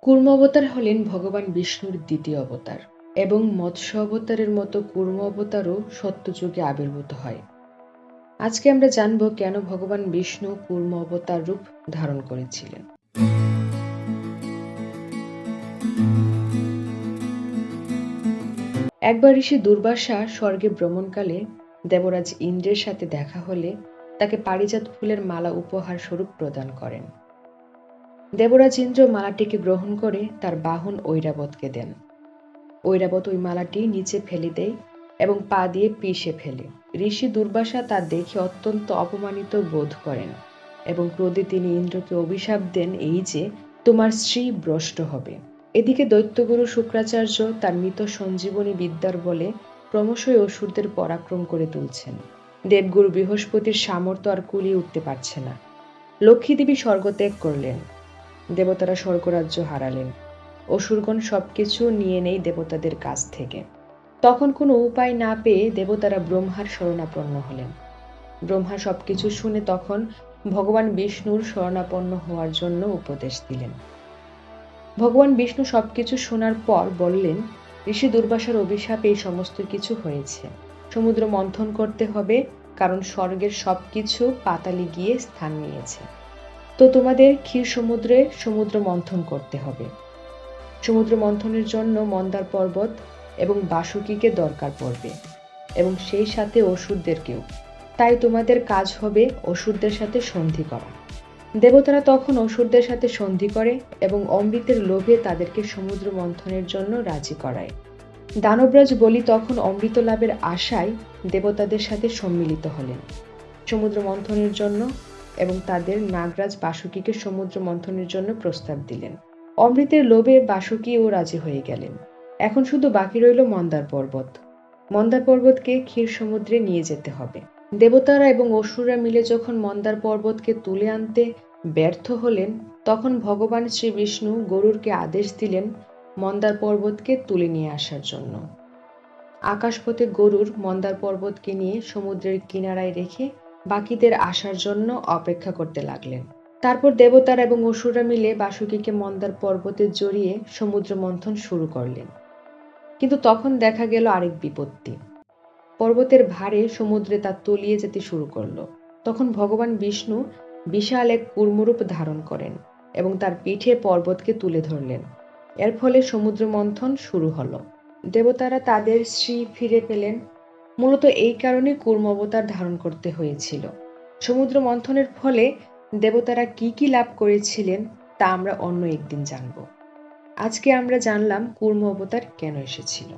কূর্ম অবতার হলেন ভগবান বিষ্ণুর দ্বিতীয় অবতার এবং মৎস্য অবতারের মতো কূর্ম অবতারও সত্যযুগে আবির্ভূত হয়। আজকে আমরা জানব কেন ভগবান বিষ্ণু কূর্ম অবতার রূপ ধারণ করেছিলেন। একবার ঋষি দুর্বাসা স্বর্গে ভ্রমণকালে দেবরাজ ইন্দ্রের সাথে দেখা হলে তাকে পারিজাত ফুলের মালা উপহার স্বরূপ প্রদান করেন। দেবরাজ ইন্দ্র মালাটিকে গ্রহণ করে তার বাহন ঐরাবতকে দেন। ঐরাবত ওই মালাটি নিচে ফেলে দেয় এবং পা দিয়ে পিষে ফেলে। ঋষি দুর্বাসা তা দেখে অত্যন্ত অপমানিত বোধ করেন এবং ক্রোধে তিনি ইন্দ্রকে অভিশাপ দেন এই যে তোমার স্ত্রী ভ্রষ্ট হবে। এদিকে দৈত্যগুরু শুক্রাচার্য তার মৃত সঞ্জীবনী বিদ্যার বলে ক্রমশই অসুরদের পরাক্রম করে তুলছেন। দেবগুরু বৃহস্পতির সামর্থ্য আর কুলিয়ে উঠতে পারছে না। লক্ষ্মী দেবী স্বর্গত্যাগ করলেন, দেবতারা স্বর্গরাজ্য হারালেন। অসুরগণ সবকিছু নিয়ে নেই দেবতাদের কাছ থেকে। তখন কোনো উপায় না পেয়ে দেবতারা ব্রহ্মার শরণাপন্ন হলেন। ব্রহ্মা সবকিছু শুনে তখন ভগবান বিষ্ণুর শরণাপন্ন হওয়ার জন্য উপদেশ দিলেন। ভগবান বিষ্ণু সবকিছু শোনার পর বললেন, ঋষি দুর্বাসার অভিশাপ এই সমস্ত কিছু হয়েছে। সমুদ্র মন্থন করতে হবে, কারণ স্বর্গের সবকিছু পাতালে গিয়ে স্থান নিয়েছে। তো তোমাদের ক্ষীর সমুদ্রে সমুদ্র মন্থন করতে হবে। সমুদ্র মন্থনের জন্য মন্দার পর্বত এবং বাসুকীকে দরকার পড়বে এবং সেই সাথে অসুরদেরকেও। তাই তোমাদের কাজ হবে অসুরদের সাথে সন্ধি করা। দেবতারা তখন অসুরদের সাথে সন্ধি করে এবং অমৃতের লোভে তাদেরকে সমুদ্র মন্থনের জন্য রাজি করায়। দানবরাজ বলি তখন অমৃত লাভের আশায় দেবতাদের সাথে সম্মিলিত হলেন সমুদ্র মন্থনের জন্য এবং তাদের নাগরাজ বাসুকীকে সমুদ্র মন্থনের জন্য প্রস্তাব দিলেন। অমৃতের লোভে বাসুকীও রাজি হয়ে গেলেন। এখন শুধু বাকি রইল মন্দার পর্বত। মন্দার পর্বতকে ক্ষীর সমুদ্রে নিয়ে যেতে হবে। দেবতারা এবং অসুররা মিলে যখন মন্দার পর্বতকে তুলে আনতে ব্যর্থ হলেন, তখন ভগবান শ্রী বিষ্ণু গরুরকে আদেশ দিলেন মন্দার পর্বতকে তুলে নিয়ে আসার জন্য। আকাশপথে গরুর মন্দার পর্বতকে নিয়ে সমুদ্রের কিনারায় রেখে বাকিদের আসার জন্য অপেক্ষা করতে লাগলেন। তারপর দেবতারা এবং অসুররা মিলে বাসুকীকে মন্দার পর্বতে জড়িয়ে সমুদ্র মন্থন শুরু করলেন। কিন্তু তখন দেখা গেল আরেক বিপত্তি। পর্বতের ভারে সমুদ্রে তা তলিয়ে যেতে শুরু করলো। তখন ভগবান বিষ্ণু বিশাল এক কূর্মরূপ ধারণ করেন এবং তার পিঠে পর্বতকে তুলে ধরলেন। এর ফলে সমুদ্র মন্থন শুরু হলো। দেবতারা তাদের স্ত্রী ফিরে পেলেন। মূলত এই কারণে কূর্ম অবতার ধারণ করতে হয়েছিল। সমুদ্র মন্থনের ফলে দেবতারা কি কি লাভ করেছিলেন তা আমরা অন্য একদিন জানব। আজকে আমরা জানলাম কূর্ম অবতার কেন এসেছিল।